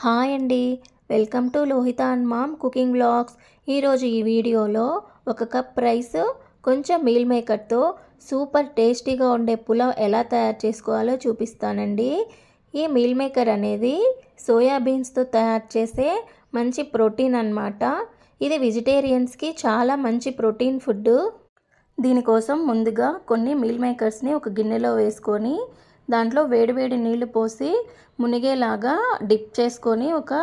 Hi అండి, welcome to Lohitha and mom cooking blogs. ఈరోజు ఈ వీడియోలో ఒక కప్ రైస్, కొంచెం మీల్ మేకర్తో సూపర్ టేస్టీగా ఉండే పులావ్ ఎలా తయారు చేసుకోవాలో చూపిస్తానండి. ఈ మీల్ మేకర్ అనేది సోయాబీన్స్తో తయారు చేసే మంచి ప్రోటీన్ అన్నమాట. ఇది వెజిటేరియన్స్కి చాలా మంచి ప్రోటీన్ ఫుడ్. దీనికోసం ముందుగా కొన్ని మీల్ మేకర్స్ని ఒక గిన్నెలో వేసుకొని దాంట్లో వేడివేడి నీళ్లు పోసి మునిగేలాగా డిప్ చేసుకొని ఒక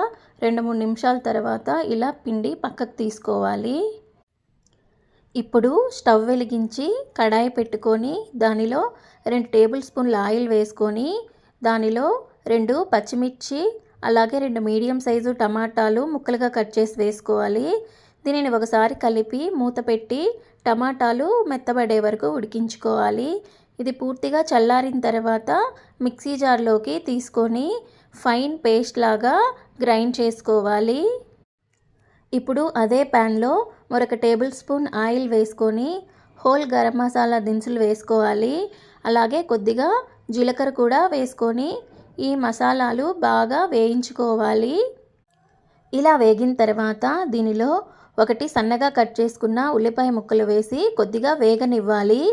2-3 నిమిషాల తర్వాత ఇలా పిండి పక్కకు తీసుకోవాలి. ఇప్పుడు స్టవ్ వెలిగించి కడాయి పెట్టుకొని దానిలో 2 టేబుల్ స్పూన్ల ఆయిల్ వేసుకొని దానిలో 2 పచ్చిమిర్చి అలాగే 2 మీడియం సైజు టమాటాలు ముక్కలుగా కట్ చేసి వేసుకోవాలి. దీనిని ఒకసారి కలిపి మూత పెట్టి టమాటాలు మెత్తబడే వరకు ఉడికించుకోవాలి. ఇది పూర్తిగా చల్లారిన తర్వాత మిక్సీ జార్లోకి తీసుకొని ఫైన్ పేస్ట్ లాగా గ్రైండ్ చేసుకోవాలి. ఇప్పుడు అదే ప్యాన్లో మరొక టేబుల్ స్పూన్ ఆయిల్ వేసుకొని హోల్ గరం మసాలా దినుసులు వేసుకోవాలి. అలాగే కొద్దిగా జీలకర్ర కూడా వేసుకొని ఈ మసాలాలు బాగా వేయించుకోవాలి. ఇలా వేగిన తర్వాత దీనిలో ఒకటి సన్నగా కట్ చేసుకున్న ఉల్లిపాయ ముక్కలు వేసి కొద్దిగా వేగనివ్వాలి.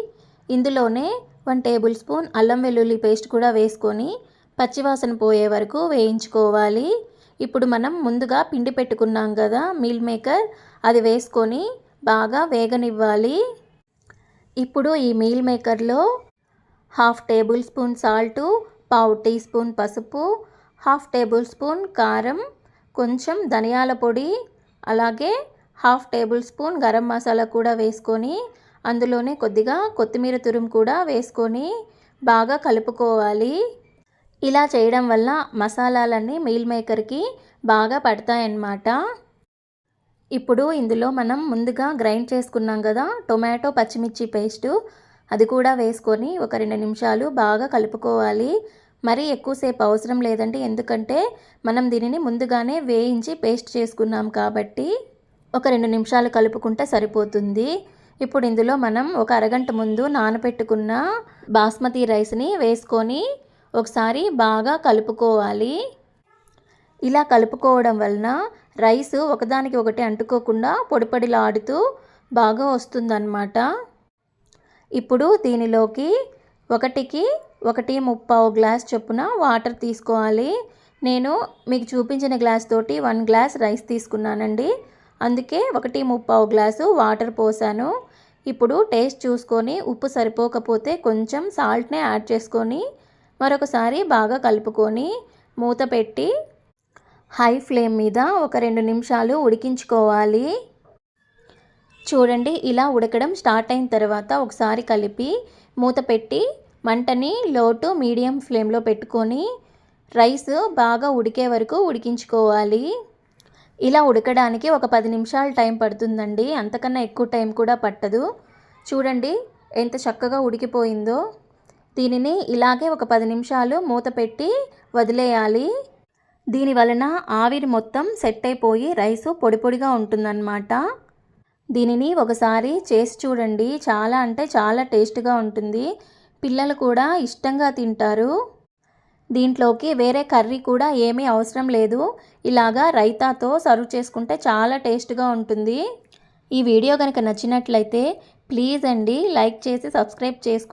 ఇందులోనే 1 టేబుల్ స్పూన్ అల్లం వెల్లుల్లి పేస్ట్ కూడా వేసుకొని పచ్చివాసన పోయే వరకు వేయించుకోవాలి. ఇప్పుడు మనం ముందుగా పిండి పెట్టుకున్నాం కదా మీల్ మేకర్, అది వేసుకొని బాగా వేగనివ్వాలి. ఇప్పుడు ఈ మీల్ మేకర్లో 1/2 table spoon salt, 1/4 tea spoon పసుపు, 1/2 టేబుల్ స్పూన్ కారం, కొంచెం ధనియాల పొడి, అలాగే 1/2 టేబుల్ స్పూన్ గరం మసాలా కూడా వేసుకొని అందులోనే కొద్దిగా కొత్తిమీర తురుము కూడా వేసుకొని బాగా కలుపుకోవాలి. ఇలా చేయడం వల్ల మసాలాలన్నీ మీల్ మేకర్కి బాగా పడతాయన్నమాట. ఇప్పుడు ఇందులో మనం ముందుగా గ్రైండ్ చేసుకున్నాం కదా టొమాటో పచ్చిమిర్చి పేస్టు, అది కూడా వేసుకొని ఒక 2 నిమిషాలు బాగా కలుపుకోవాలి. మరీ ఎక్కువసేపు అవసరం లేదండి, ఎందుకంటే మనం దీనిని ముందుగానే వేయించి పేస్ట్ చేసుకున్నాం కాబట్టి ఒక 2 నిమిషాలు కలుపుకుంటే సరిపోతుంది. ఇప్పుడు ఇందులో మనం ఒక అరగంట ముందు నానబెట్టుకున్న బాస్మతి రైస్ని వేసుకొని ఒకసారి బాగా కలుపుకోవాలి. ఇలా కలుపుకోవడం వలన రైస్ ఒకదానికి ఒకటి అంటుకోకుండా పొడిపొడిలాడుతూ బాగా వస్తుందన్నమాట. ఇప్పుడు దీనిలోకి 1కి 1.25 గ్లాస్ చొప్పున వాటర్ తీసుకోవాలి. నేను మీకు చూపించిన గ్లాస్ తోటి 1 గ్లాస్ రైస్ తీసుకున్నానండి, అందుకే 1.25 గ్లాసు వాటర్ పోసాను. ఇప్పుడు టేస్ట్ చూసుకొని ఉప్పు సరిపోకపోతే కొంచెం సాల్ట్ని యాడ్ చేసుకొని మరొకసారి బాగా కలుపుకొని మూత పెట్టి హై ఫ్లేమ్ మీద ఒక 2 నిమిషాలు ఉడికించుకోవాలి. చూడండి, ఇలా ఉడకడం స్టార్ట్ అయిన తర్వాత ఒకసారి కలిపి మూత పెట్టి మంటని లో టు మీడియం ఫ్లేమ్లో పెట్టుకొని రైస్ బాగా ఉడికే వరకు ఉడికించుకోవాలి. ఇలా ఉడకడానికి ఒక 10 నిమిషాలు టైం పడుతుందండి, అంతకన్నా ఎక్కువ టైం కూడా పట్టదు. చూడండి ఎంత చక్కగా ఉడికిపోయిందో. దీనిని ఇలాగే ఒక 10 నిమిషాలు మూత పెట్టి వదిలేయాలి. దీని వలన ఆవిరి మొత్తం సెట్ అయిపోయి రైసు పొడి పొడిగా ఉంటుందన్నమాట. దీనిని ఒకసారి చేసి చూడండి, చాలా అంటే చాలా టేస్ట్గా ఉంటుంది. పిల్లలు కూడా ఇష్టంగా తింటారు. దీంట్లోకి వేరే కర్రీ కూడా ఏమీ అవసరం లేదు, ఇలాగా రైతాతో సర్వ్ చేసుకుంటే చాలా టేస్ట్గా ఉంటుంది. ఈ వీడియో కనుక నచ్చినట్లయితే ప్లీజ్ అండి లైక్ చేసి సబ్స్క్రైబ్ చేసుకోండి.